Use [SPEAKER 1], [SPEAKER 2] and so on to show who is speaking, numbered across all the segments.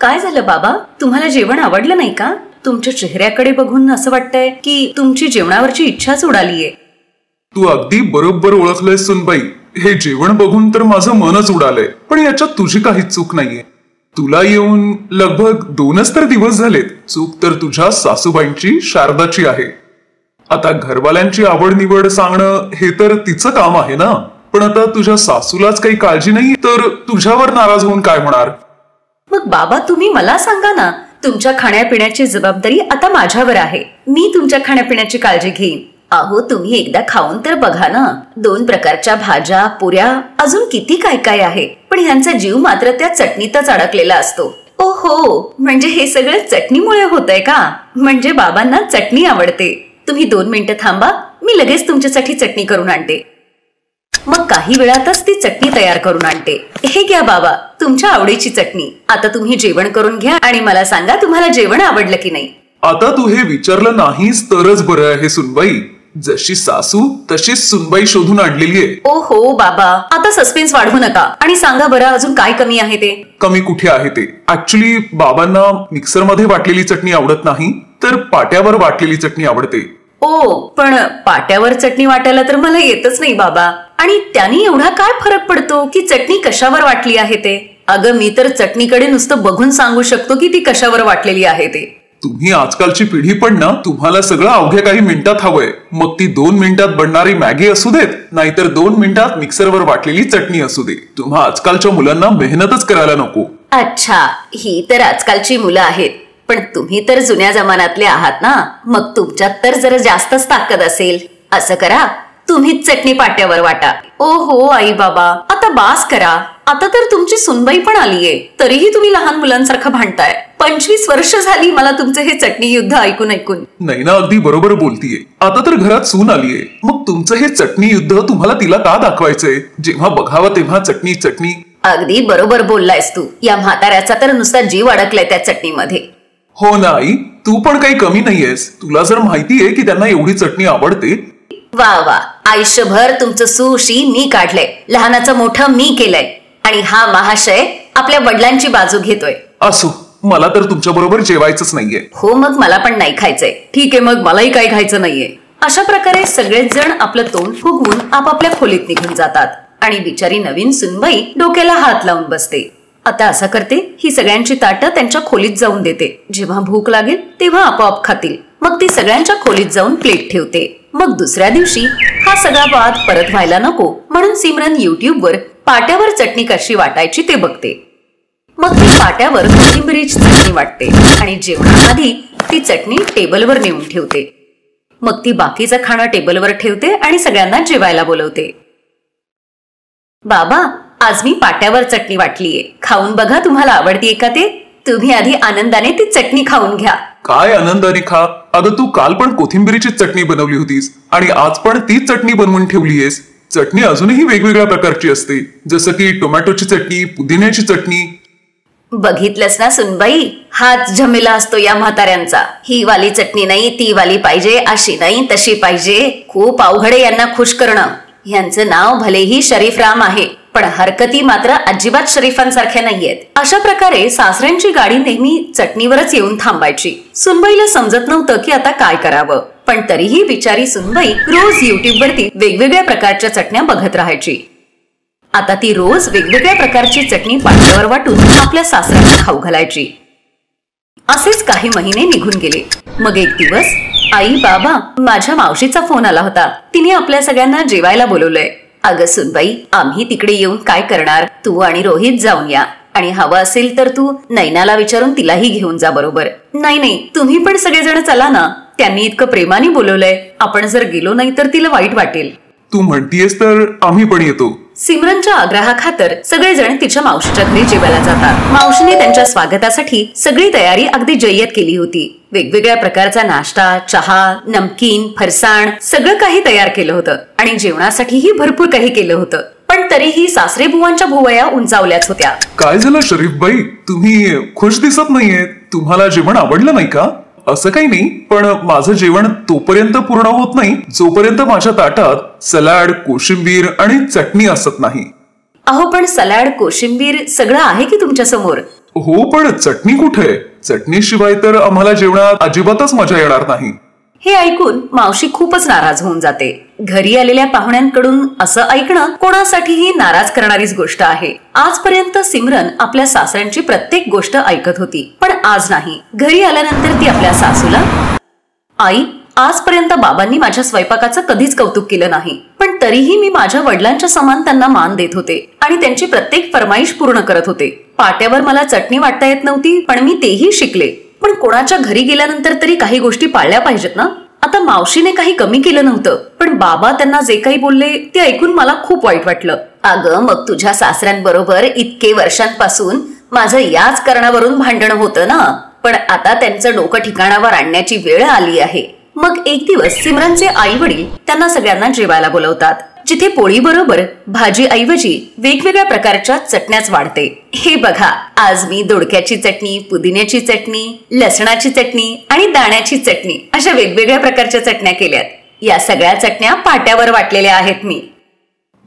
[SPEAKER 1] काय झालं बाबा, तुम्हाला जेवण आवडलं नाही का? तुमच्या चेहऱ्याकडे बघून असं वाटतंय की तुमची जेवणावरची इच्छाच उडालीये.
[SPEAKER 2] तू अगदी बरोबर ओळखलंयस सुनबाई. हे जेवण बघून तर माझं मनच उडालंय, पण याच्यात तुझी काहीच चूक नाहीये. तुला येऊन लगभग 2च तर दिवस झालेत. चूक तर तुझ्या सासूबाईंची, शारदाची आहे. आता घरवाल्यांची आवड निवड सांगणं हे तर तिचं काम आहे ना. पण आता तुझ्या सासूलाच काही काळजी नाही तर तुझ्यावर नाराज होऊन काय होणार?
[SPEAKER 1] मग बाबा तुम्ही मला सांगा ना, तुमच्या खाण्यापिण्याची जबाबदारी आता माझ्यावर आहे. मी तुमच्या खाण्यापिण्याची काळजी घेईन. अहो तुम्ही एकदा खाऊन तर बघा ना. 2 प्रकारच्या भाज्या, पुऱ्या, अजून किती काय काय आहे. पण ह्यांचा जीव मात्र त्या चटणीतच अडकलेला असतो. ओहो, म्हणजे हे सगळं चटणीमुळे होतंय का? म्हणजे बाबांना चटणी आवडते. तुम्ही 2 मिनिटं थांबा, मी लगेच तुमच्यासाठी चटणी करून आणते. मग काही वेळातच ती चटणी तयार करून आणते. हे घ्या बाबा, तुमच्या आवडीची चटणी. आता तुम्ही जेवण करून घ्या आणि मला सांगा तुम्हाला जेवण आवडलं की नाही.
[SPEAKER 2] आता तू हे विचारलं नाहीस तरच बरं आहे सुनबाई. जशी सासू तशीच सुनबाई शोधून आणलेली आहे.
[SPEAKER 1] ओहो बाबा, आता सस्पेन्स वाढवू नका आणि सांगा बरं अजून काय कमी आहे ते.
[SPEAKER 2] कमी कुठे आहे ते? ऍक्च्युली बाबांना मिक्सर मध्ये वाटलेली चटणी आवडत नाही, तर पाट्यावर वाटलेली चटणी आवडते.
[SPEAKER 1] ओ, पण पाट्यावर चटणी वाटायला तर मला येतच नाही बाबा. आणि त्यांनी एवढा काय फरक पडतो की चटणी कशावर वाटली आहे ते? अगं मी तर चटणीकडे नुसतं बघून सांगू शकतो की ती कशावर वाटलेली आहे ते.
[SPEAKER 2] तुम्ही आजकालची पिढी पण ना, तुम्हाला सगळं अवघ्या काही मिनिटात हवंय. मग ती 2 मिनिटात बनणारी मॅगी असू देत, नाहीतर 2 मिनिटात मिक्सरवर वाटलेली चटणी असू दे. तुम्हा आजकालच्या मुलांना मेहनतच करायला नको.
[SPEAKER 1] अच्छा, ही तर आजकालची मुलं आहेत. पण तुम्ही तर जुन्या जमान्यातले आहात ना, मग तुमच्यात तर जरा जास्तच ताकद असेल. असं करा, तुम्हीच चटणी पाट्यावर वाटा. ओहो आई बाबा, आता बास करा. आता तर तुमची सुनबाई पण आलीये, तरीही तुम्ही लहान मुलांसारखं भांडताय. 25 वर्ष झाली मला तुमचं हे चटणी युद्ध ऐकून ऐकून.
[SPEAKER 2] नाही ना, अगदी बरोबर बोलतीये. आता तर घरात सून आलीये, मग तुमचं हे चटणी युद्ध तुम्हाला तिला का दाखवायचंय? जेव्हा बघावं तेव्हा चटणी चटणी.
[SPEAKER 1] अगदी बरोबर बोललायस तू. या म्हाताऱ्याचा तर नुसता जीव अडकलाय त्या चटणीमध्ये.
[SPEAKER 2] हो ना आई, तू पण काही कमी नाहीयेस. तुला जर माहितीये की त्यांना एवढी चटणी आवडते.
[SPEAKER 1] वा वा, आयुष्यभर तुमचं सुशी मी काढलंय, लहानाचं मोठं मी केलंय, आणि हा महाशय आपल्या वडिलांची बाजू घेतोय.
[SPEAKER 2] असो, मला तर तुमच्या बरोबर जेवायचंच नाहीये.
[SPEAKER 1] हो, मग मला पण नाही खायचंय. ठीक आहे, मग मलाही काही खायचं नाहीये. अशा प्रकारे सगळेच जण आपलं तोंड फुगवून आपापल्या खोलीत निघून जातात आणि बिचारी नवीन सुनबाई डोक्याला हात लावून बसते. आता असं करते, ही सगळ्यांची ताटं त्यांच्या खोलीत जाऊन देते. जेव्हा भूक लागेल तेव्हा आपोआप खातील. मग ती सगळ्यांच्या खोलीत जाऊन प्लेट ठेवते. मग दुसऱ्या दिवशी हा सगळा वाद परत व्हायला नको म्हणून सिमरन युट्यूबवर पाट्यावर चटणी कशी वाटायची ते बघते. मग ती पाट्यावर कोथिंबीरीची चटणी वाटते आणि जेवणाआधी ती चटणी टेबलवर नेऊन ठेवते. मग ती बाकीचं खाणं टेबलवर ठेवते आणि सगळ्यांना जेवायला बोलवते. बाबा, आज मी पाट्यावर चटणी वाटलीये, खाऊन बघा तुम्हाला आवडतीये का ते. तुम्ही आधी आनंदाने ती चटणी खाऊन घ्या.
[SPEAKER 2] काय आनंदाने खा? अगं तू काल पण कोथिंबीरीची चटणी बनवली होतीस आणि आज पण तीच चटणी बनवून ठेवलीयेस. चटणी अजूनही वेगवेगळ्या प्रकारची असते, जसं की टोमॅटोची चटणी, पुदिन्याची चटणी.
[SPEAKER 1] बघितलंस ना सुनबाई, हाच झमेला असतो या म्हाताऱ्यांचा. ही वाली चटणी नाही, ती वाली पाहिजे, अशी नाही तशी पाहिजे. खूप अवघड आहे यांना खुश करणं. यांचं नाव भलेही शरीफराम आहे, पण हरकती मात्र अजिबात शरीफांसारख्या नाहीयेत. अशा प्रकारे सासऱ्यांची गाडी नेहमी चटणीवरच येऊन थांबायची. सुनबाईला समजत नव्हतं की आता काय करावं, पण तरीही बिचारी सुनबाई रोज युट्यूबवरती वेगवेगळ्या प्रकारच्या चटण्या बघत राहायची. आता ती रोज वेगवेगळ्या प्रकारची चटणी पाट्यावर वाटून आपल्या सासऱ्यांना खाऊ घालायची. असेच काही महिने निघून गेले. मग एक दिवस आई बाबा, माझ्या मावशीचा फोन आला होता. तिने आपल्या सगळ्यांना जेवायला बोलवलंय. अगं सुनबाई, आम्ही तिकडे येऊन काय करणार? तू आणि रोहित जाऊन या, आणि हवं असेल तर तू नैनाला विचारून तिलाही घेऊन जा बरोबर. नाही नाही, तुम्ही पण सगळेजण चला ना. त्यांनी इतकं प्रेमाने बोलवलंय. आपण जर गेलो नाही तर तिला वाईट वाटेल.
[SPEAKER 2] तू म्हणतीयस तर आम्ही पण येतो.
[SPEAKER 1] सिमरनच्या आग्रहाखातर सगळेजण तिच्या मावशीच्या घरी जेवायला जातात. मावशीने त्यांच्या स्वागतासाठी सगळी तयारी अगदी जय्यत केली होती. वेगवेगळ्या प्रकारचा नाश्ता, चहा, नमकीन, फरसाण सगळं काही तयार केलं होतं आणि जेवणासाठीही भरपूर काही केलं होतं. पण तरीही सासरे बुवांच्या भुवया उंचावल्याच होत्या.
[SPEAKER 2] काय झालं शरीफबाई, तुम्ही खुश दिसत नाहीये? तुम्हाला जेवण आवडलं नाही का? असं काही नाही, पण माझं जेवण तोपर्यंत पूर्ण होत नाही जोपर्यंत माझ्या ताटात सलाड, कोशिंबीर आणि चटणी असत नाही.
[SPEAKER 1] अहो पण सलाड, कोशिंबीर सगळं आहे की तुमच्या समोर.
[SPEAKER 2] हो, पण चटणी कुठे? चटणीशिवाय तर आम्हाला जेवणात अजिबातच मजा येणार नाही.
[SPEAKER 1] हे ऐकून मावशी खूपच नाराज होऊन जाते. घरी आलेल्या पाहुण्यांकडून असं ऐकणं कोणासाठीही नाराज करणारीच गोष्ट आहे. आजपर्यंत सिमरन आपल्या सासऱ्यांची प्रत्येक गोष्ट ऐकत होती, पण आज नाही. घरी आल्यानंतर ती आपल्या सासूला, आई, आजपर्यंत बाबांनी माझ्या स्वयंपाकाचं कधीच कौतुक केलं नाही, पण तरीही मी माझ्या वडिलांच्या समान त्यांना मान देत होते आणि त्यांची प्रत्येक फरमाईश पूर्ण करत होते. पाट्यावर मला चटणी वाटता येत नव्हती, पण मी तेही शिकले. पण कोणाच्या घरी गेल्यानंतर तरी काही गोष्टी पाळल्या पाहिजेत ना. आता मावशीने काही कमी केलं नव्हतं, पण बाबा त्यांना जे काही बोलले ते ऐकून मला खूप वाईट वाटलं. अगं, मग तुझ्या सासऱ्यांबरोबर इतके वर्षांपासून माझं याच कारणावरून भांडण होतं ना, पण आता त्यांचं डोकं ठिकाणावर आणण्याची वेळ आली आहे. मग एक दिवस सिमरनचे आई वडील त्यांना सगळ्यांना जेवायला बोलवतात, जिथे पोळी बरोबर भाजी ऐवजी वेगवेगळ्या प्रकारच्या चटण्याच वाढते. हे बघा, आज मी दोडक्याची चटणी, पुदिन्याची चटणी, लसणाची चटणी आणि दाण्याची चटणी अशा वेगवेगळ्या प्रकारच्या चटण्या केल्यात. या सगळ्या चटण्या पाट्यावर वाटलेल्या आहेत मी.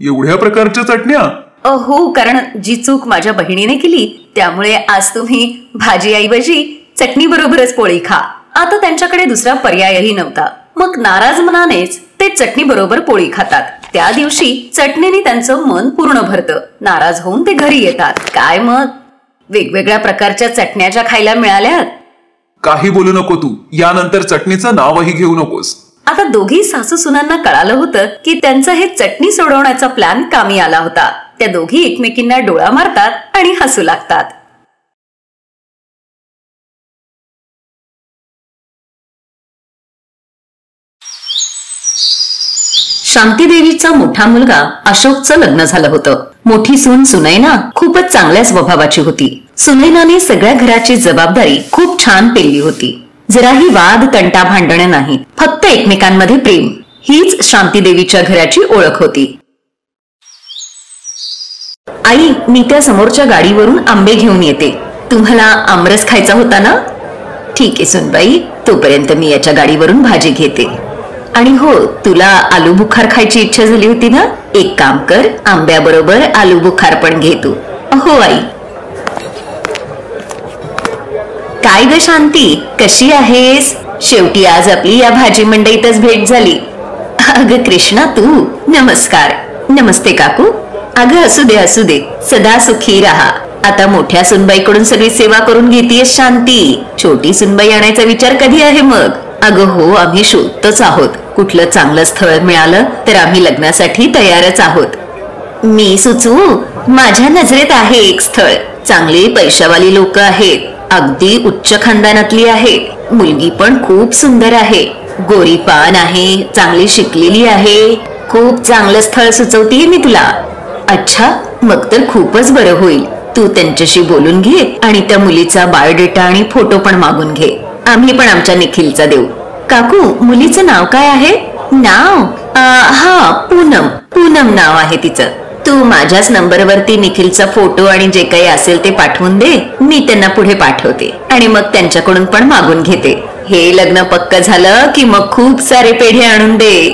[SPEAKER 2] एवढ्या प्रकारच्या चटण्या?
[SPEAKER 1] हो, कारण जी चूक माझ्या बहिणीने केली त्यामुळे आज तुम्ही भाजी ऐवजी चटणी बरोबरच पोळी खा. आता त्यांच्याकडे दुसरा पर्यायही नव्हता. मग नाराज मनानेच ते चटणी बरोबर पोळी खातात. त्या दिवशी चटणीने त्यांचं मन पूर्ण भरतं. नाराज होऊन ते घरी येतात. काय मग, वेगवेगळ्या प्रकारच्या चटण्या ज्या खायला मिळाल्यात.
[SPEAKER 2] काही बोलू नको तू, यानंतर चटणीचं नावही घेऊ नकोस.
[SPEAKER 1] आता दोघी सासू सुनांना कळालं होतं की त्यांचं हे चटणी सोडवण्याचा प्लॅन कामी आला होता. त्या दोघी एकमेकींना डोळा मारतात आणि हसू लागतात. शांती देवीचा मोठा मुलगा अशोकचं लग्न झालं होतं. मोठी सून सुनैना खूपच चांगल्या स्वभावाची होती. सुनैनाने सगळ्या घराची जबाबदारी खूप छान पेलली होती. जराही वाद तंटा भांडणे नाही, फक्त एकमेकांमध्ये प्रेम. हीच शांती देवीच्या घराची ओळख होती. आई, मी त्या समोरच्या गाडीवरून आंबे घेऊन येते. तुम्हाला आमरस खायचा होता ना? ठीक आहे सुनबाई, तोपर्यंत मी याच्या गाडीवरून भाजी घेते. आणि हो, तुला आलू बुखार खायची इच्छा झाली होती ना? एक काम कर, आंब्याबरोबर आलू बुखार पण घे तू. हो आई. काय ग शांती, कशी आहेस? शेवटी आज आपली या भाजी मंडईतच भेट झाली. अगं कृष्णा, तू? नमस्कार. नमस्ते काकू. अगं असू दे असू दे, सदा सुखी राहा. आता मोठ्या सुनबाईकडून सगळी सेवा करून घेतीयस शांती. छोटी सुनबाई आणायचा विचार कधी आहे मग? अगं हो, आम्ही शोधतच आहोत. कुठलं चांगलं स्थळ मिळालं तर आम्ही लग्नासाठी तयारच आहोत. मी सुचवू? माझ्या नजरेत आहे एक स्थळ. चांगली पैशावाली लोक आहेत, अगदी उच्च खानदानातली आहेत. मुलगी पण खूप सुंदर आहे, गोरी पान आहे, चांगली शिकलेली आहे. खूप चांगलं स्थळ सुचवतीये मी तुला. अच्छा, मग तर खूपच बरं होईल. तू त्यांच्याशी बोलून घे आणि त्या मुलीचा बायोडेटा आणि फोटो पण मागून घे. आम्ही पण आमच्या निखिलचा देऊ. काकू, मुलीचं नाव काय आहे? नाव? हा, पूनम. पूनम नाव आहे तिचं. तू माझ्याच नंबरवरती निखिलचा फोटो आणि जे काही असेल ते पाठवून दे. मी त्यांना पुढे पाठवते आणि मग त्यांच्याकडून पण मागून घेते. हे लग्न पक्क झालं की मग खूप सारे पेढे आणून दे.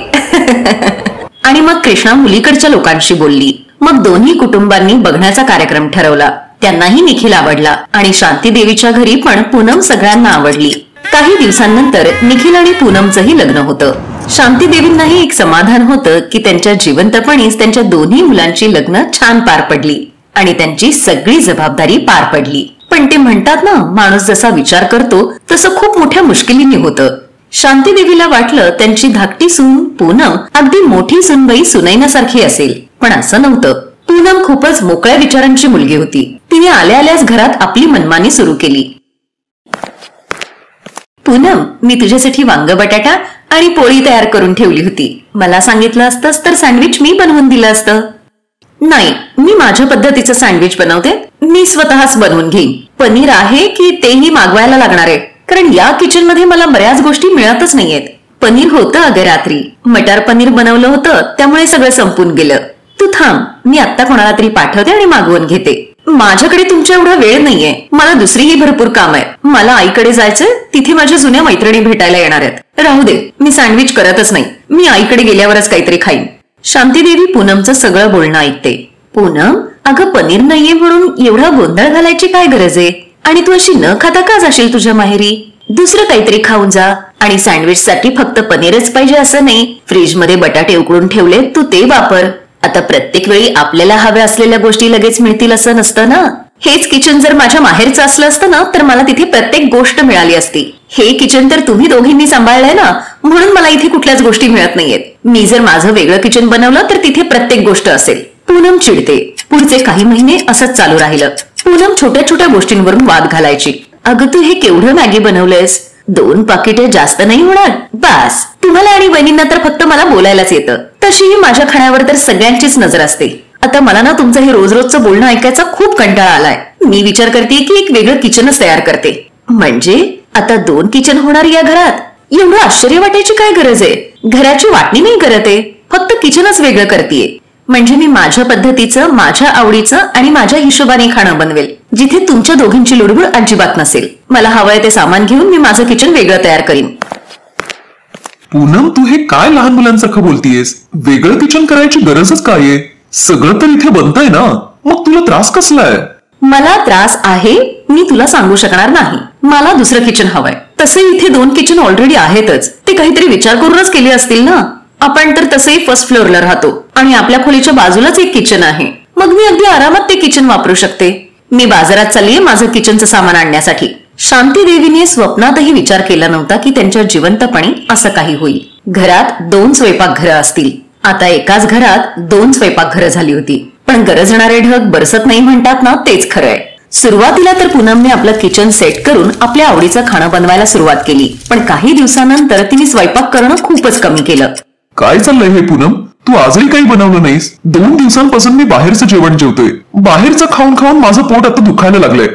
[SPEAKER 1] आणि मग कृष्णा मुलीकडच्या लोकांशी बोलली. मग दोन्ही कुटुंबांनी बघण्याचा कार्यक्रम ठरवला. त्यांनाही निखिल आवडला आणि शांती देवीच्या घरी पण पूनम सगळ्यांना आवडली. काही दिवसांनंतर निखिल आणि पूनमचंही लग्न होतं. शांती देवींनाही एक समाधान होतं की त्यांच्या जिवंतपणीच त्यांच्या दोन्ही मुलांची लग्न छान पार पडली आणि त्यांची सगळी जबाबदारी पार पडली. पण ते म्हणतात ना, माणूस जसा विचार करतो तसं खूप मोठ्या मुश्किलीने होतं. शांती देवीला वाटलं त्यांची धाकटी सून पूनम अगदी मोठी सूनबाई सुनैनासारखी असेल, पण असं नव्हतं. पूनम खूपच मोकळ्या विचारांची मुलगी होती. तिने आल्या आल्याच घरात आपली मनमानी सुरू केली. पूनम, मी तुझ्यासाठी वांग बटाटा आणि पोळी तयार करून ठेवली होती. मला सांगितलं असतंस तर सँडविच मी बनवून दिलं असतं. नाही, मी माझ्या पद्धतीचं सँडविच बनवते. मी स्वतःच बनवून घेईन. पनीर आहे की तेही मागवायला लागणार आहे, कारण या किचन मध्ये मला बऱ्याच गोष्टी मिळतच नाहीयेत. पनीर होतं अगं रात्री, मटार पनीर बनवलं होतं, त्यामुळे सगळं संपून गेलं. तू थांब, मी आत्ता कोणाला तरी पाठवते आणि मागवून घेते. माझ्याकडे तुमच्या एवढा वेळ नाहीये. मला दुसरीही भरपूर काम आहे. मला आईकडे जायचंय, तिथे माझ्या जुन्या मैत्रिणी भेटायला येणार आहेत. राहू दे, मी सँडविच करतच नाही. मी आईकडे गेल्यावरच काहीतरी खाईन. शांती देवी पूनमचं सगळं बोलणं ऐकते. पूनम, अगं पनीर नाहीये म्हणून एवढा गोंधळ घालायची काय गरज आहे? आणि तू अशी न खाता का जाशील तुझ्या माहेरी? दुसरं काहीतरी खाऊन जा. आणि सँडविच साठी फक्त पनीरच पाहिजे असं नाही. फ्रीज मध्ये बटाटे उकडून ठेवले, तू ते वापर. आता प्रत्येक वेळी आपल्याला हव्या असलेल्या गोष्टी लगेच मिळतील असं नसतं ना. हेच किचन जर माझ्या माहेरचं असलं असतं ना तर मला तिथे प्रत्येक गोष्ट मिळाली असती. हे किचन तर तुम्ही दोघींनी सांभाळलंय ना, म्हणून मला इथे कुठल्याच गोष्टी मिळत नाहीयेत. मी जर माझं वेगळं किचन बनवलं तर तिथे प्रत्येक गोष्ट असेल. पूनम चिडते. पुढचे काही महिने असंच चालू राहिलं. पूनम छोट्या छोट्या गोष्टींवरून वाद घालायची. अगं तू हे केवढं मॅगी बनवलंयस? 2 पाकिटे जास्त नाही होणार? बास. तुम्हाला आणि वहिनींना तर फक्त मला बोलायलाच येतं. तशीही माझ्या खाण्यावर तर सगळ्यांचीच नजर असते. आता मला ना तुमचं हे रोज रोजचं बोलणं ऐकायचा खूप कंटाळा आलाय. मी विचार करते की एक वेगळं किचनच तयार करते. म्हणजे आता 2 किचन होणार या घरात? एवढं आश्चर्य वाटायची काय गरज आहे? घराची वाटणी नाही करत आहे, फक्त किचनच वेगळं करतेय. म्हणजे मी माझ्या पद्धतीचं, माझ्या आवडीचं आणि माझ्या हिशोबाने खाणं बनवेल, जिथे तुमच्या दोघींची लुडबुड अजिबात नसेल. मला हवंय ते सामान घेऊन मी माझं किचन वेगळं तयार करीन.
[SPEAKER 2] पूनम, तू हे काय लहान मुलांसारखं बोलतीयस? वेगळं किचन करायची गरजच काय आहे? सगळं तर इथे बनतंय ना, मग तुला त्रास कसलाय?
[SPEAKER 1] मला त्रास आहे, मी तुला सांगू शकणार नाही. मला दुसरं किचन हवंय. तसे इथे 2 किचन ऑलरेडी आहेतच. ते काहीतरी विचार करूनच केले असतील ना. आपण तर तसंही फर्स्ट फ्लोअरला राहतो आणि आपल्या खोलीच्या बाजूलाच एक किचन आहे. मग मी अगदी आरामात ते किचन वापरू शकते. मी बाजारात चाललीये माझं किचनचं सामान आणण्यासाठी. शांती देवीने स्वप्नातही विचार केला नव्हता की त्यांच्या जिवंतपणी असं काही होईल. घरात 2 स्वयंपाकघरं असतील. आता एकाच घरात 2 स्वयंपाकघरं झाली होती. पण गरजणारे ढग बरसत नाही म्हणतात ना, तेच खरंय. सुरुवातीला तर पूनमने आपलं किचन सेट करून आपल्या आवडीचं खाणं बनवायला सुरुवात केली. पण काही दिवसानंतर तिने स्वयंपाक करणं खूपच कमी केलं.
[SPEAKER 2] काय चाललंय हे पूनम? तू आजही काही बनवलं नाहीस. 2 दिवसांपासून मी बाहेरचं जेवण जेवतोय. बाहेरचं खाऊन खाऊन माझं पोट आता दुखायला लागलंय.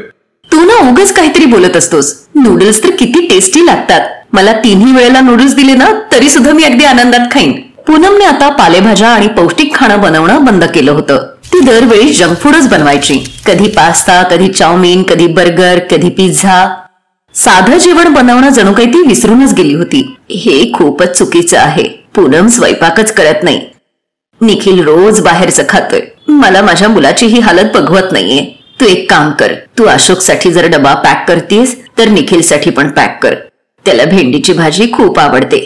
[SPEAKER 1] तू ना उगाच काहीतरी बोलत असतोस. नूडल्स तर किती टेस्टी लागतात. मला 3ही वेळेला नूडल्स दिले ना तरी सुद्धा मी अगदी आनंदात खाईन. पूनमने आता पालेभाज्या आणि पौष्टिक खाणं बनवणं बंद केलं होतं. ती दरवेळी जंक फूडच बनवायची. कधी पास्ता, कधी चाऊमिन, कधी बर्गर, कधी पिझ्झा. साधं जेवण बनवणं जणू काही ती विसरूनच गेली होती. हे खूपच चुकीचं आहे. पूनम स्वयंपाकच करत नाही. निखिल रोज बाहेरचं खातोय. मला माझ्या मुलाची ही हालत बघवत नाहीये. तू एक काम कर, तू अशोकसाठी जर डबा पॅक करतेस तर निखिलसाठी पण पॅक कर. त्याला भेंडीची भाजी खूप आवडते.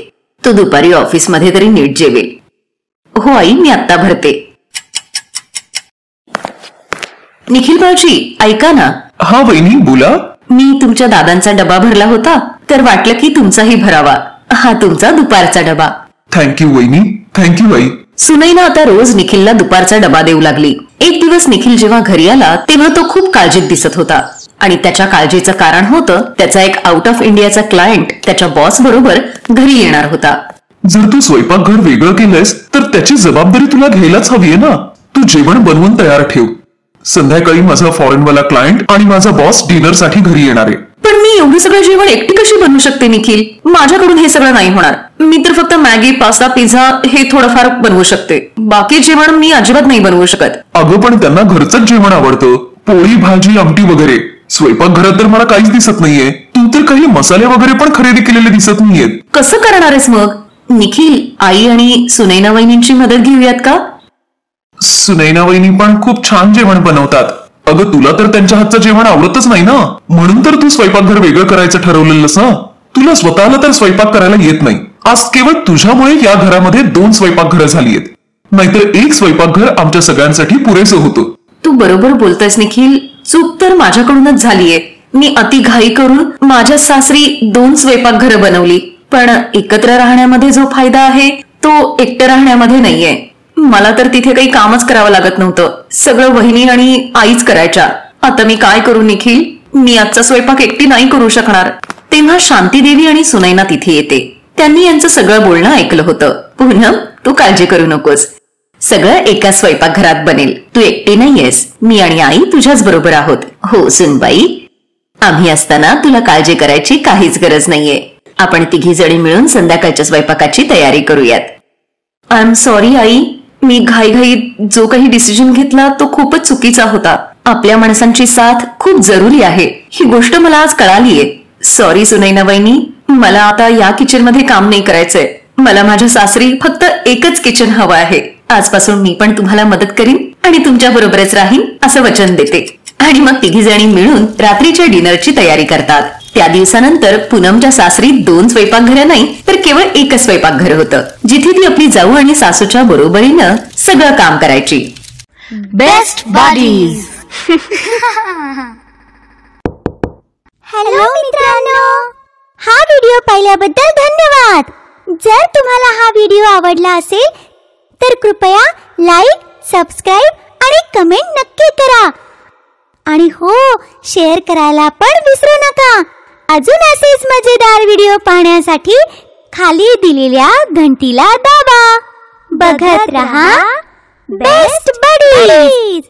[SPEAKER 1] तो दुपारी ऑफिसमध्ये तरी नीट जेवेल. हो आई, मी आत्ता भरते. निखिल भाऊजी ऐका ना.
[SPEAKER 2] हा वहिनी, बोला.
[SPEAKER 1] मी तुमच्या दादांचा डबा भरला होता तर वाटलं की तुमचाही भरावा. हा तुमचा दुपारचा डबा.
[SPEAKER 2] थँक्यू वहिनी, थँक्यू आई.
[SPEAKER 1] सुनैना आता रोज निखिलला दुपारचा डबा देऊ लागली. एक दिवस निखिल जेव्हा घरी आला तेव्हा तो खूप काळजीत दिसत होता. आणि त्याच्या काळजीचं कारण होतं त्याचा एक आउट ऑफ इंडियाचा क्लायंट त्याच्या बॉस बरोबर घरी येणार होता.
[SPEAKER 2] जर तू स्वयंपाकघर वेगळं केलंस तर त्याची जबाबदारी तुला घ्यायलाच हवीये ना. तू जेवण बनवून तयार ठेव. संध्याकाळी माझा फॉरेनवाला क्लायंट आणि माझा बॉस डिनर साठी घरी येणार आहे.
[SPEAKER 1] पण मी एवढं सगळं जेवण एकटी कशी बनवू शकते निखिल? माझ्याकडून हे सगळं नाही होणार. मी तर फक्त मॅगी, पास्ता, पिझ्झा हे थोडंफार बनवू शकते. बाकी जेवण मी अजिबात नाही बनवू शकत.
[SPEAKER 2] अगं पण त्यांना घरचंच जेवण आवडतं. पोळी, भाजी, आमटी वगैरे. स्वयंपाकघरात तर मला काहीच दिसत नाहीये. तू तर काही मसाले वगैरे पण खरेदी केलेले दिसत नाहीयेत.
[SPEAKER 1] कसं करणार आहेस मग? निखिल, आई आणि सुनैना वहिनींची मदत घेऊयात का?
[SPEAKER 2] सुनैना वहिनी पण खूप छान जेवण बनवतात. अगं तुला तर त्यांच्या हातचं जेवण आवडतच नाही ना, म्हणून तर तू स्वयंपाकघर वेगळं करायचं ठरवलेलंस ना. तुला स्वतःला तर स्वयंपाक करायला येत नाही. आज केवळ तुझ्यामुळे या घरामध्ये 2 स्वयंपाकघरं झालीयत. नाहीतर एक स्वयंपाकघर आमच्या सगळ्यांसाठी पुरेसं होतं.
[SPEAKER 1] तू बरोबर बोलतोयस निखिल. चूक तर माझ्याकडूनच झालीये. मी अति घाई करून माझ्या सासरी 2 स्वयंपाकघरं बनवली. पण एकत्र राहण्यामध्ये जो फायदा आहे तो एकटं राहण्यामध्ये नाहीये. मला तर तिथे काही कामच करावं लागत नव्हतं. सगळं वहिनी आणि आईच करायच्या. आता मी काय करू निखिल? मी आजचा स्वयंपाक एकटी नाही करू शकणार. तेव्हा शांती देवी आणि सुनैना तिथे येते. त्यांनी यांचं सगळं बोलणं ऐकलं होतं. पूनम, तू काळजी करू नकोस. सगळं एका स्वयंपाकघरात बनेल. तू एकटी नाहीयेस. मी आणि आई तुझ्याच बरोबर आहोत. हो सुनबाई, आम्ही असताना तुला काळजी करायची काहीच गरज नाहीये. आपण तिघी जणी मिळून संध्याकाळच्या स्वयंपाकाची तयारी करूयात. आय एम सॉरी आई. मी घाईघाईत जो काही डिसिजन घेतला तो खूपच चुकीचा होता. आपल्या माणसांची साथ खूप जरुरी आहे, ही गोष्ट मला आज कळालीये. सॉरी सुनैना वहिनी. मला आता या किचन मध्ये काम नाही करायचंय. मला माझ्या सासरी फक्त एकच किचन हवं आहे. आजपासून मी पण तुम्हाला मदत करीन आणि तुमच्या बरोबरच राहीन असं वचन देते. आणि मग तिघी जणी मिळून रात्रीच्या डिनरची तयारी करतात. त्या दिवसानंतर पूनमच्या सासरी 2 स्वयंपाकघरं नाही तर केवळ एकच स्वयंपाकघर होतं, जिथे ती आपली जाऊ आणि सासूच्या बरोबरीनं सगळं काम करायची.
[SPEAKER 3] Best buddies.
[SPEAKER 4] हॅलो मित्रांनो, हा व्हिडिओ पाहिल्याबद्दल धन्यवाद. जर तुम्हाला हा व्हिडिओ आवडला असेल तर कृपया लाईक, सबस्क्राईब आणि कमेंट नक्की करा. आणि हो, शेअर करायला पण विसरू नका. अजून असेच मजेदार व्हिडिओ पाहण्यासाठी खाली दिलेल्या घंटीला दाबा. बघत रहा बेस्ट बडीज.